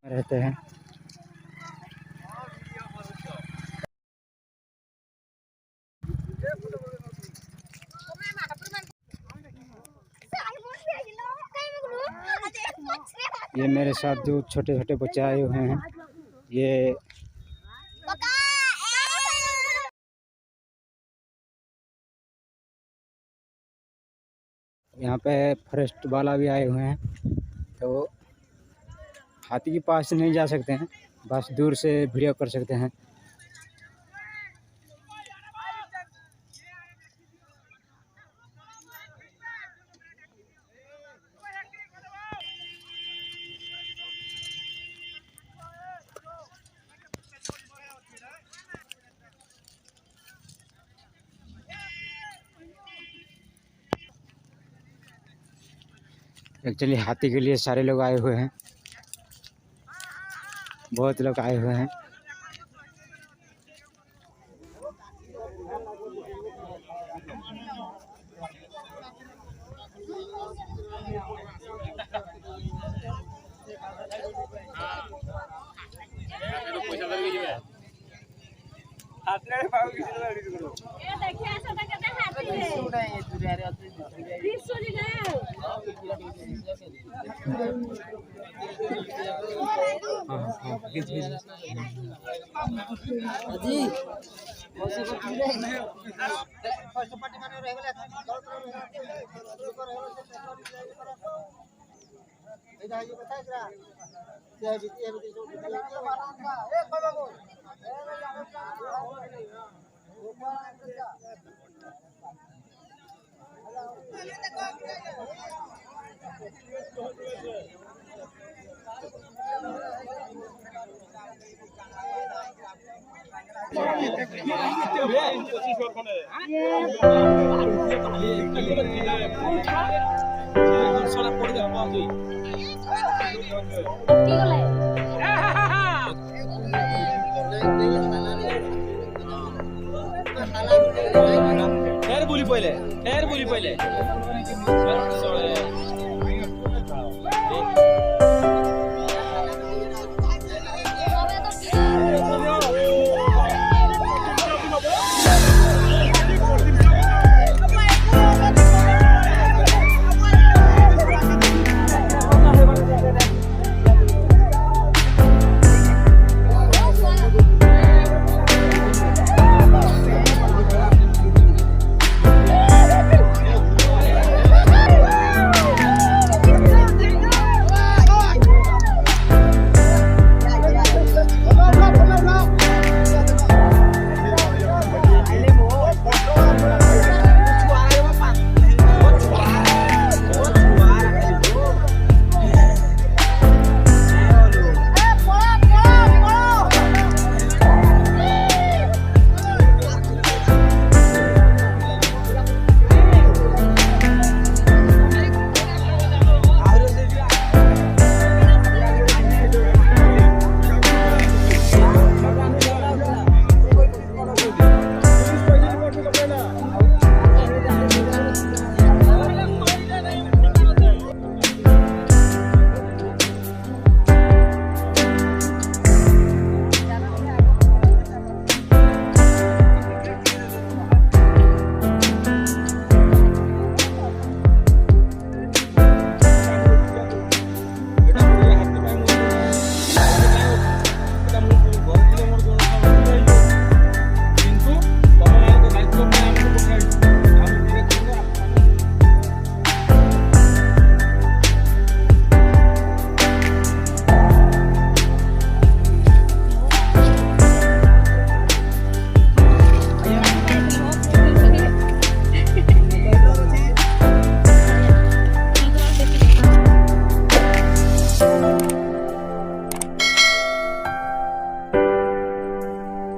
रहते हैं। ये मेरे साथ जो छोटे छोटे बच्चे आए हुए हैं, ये यहाँ पे फॉरेस्ट वाला भी आए हुए हैं, तो हाथी के पास नहीं जा सकते हैं, बस दूर से वीडियो कर सकते हैं। एक्चुअली हाथी के लिए सारे लोग आए हुए हैं, बहुत लोग आए हुए हैं। बोली पहिले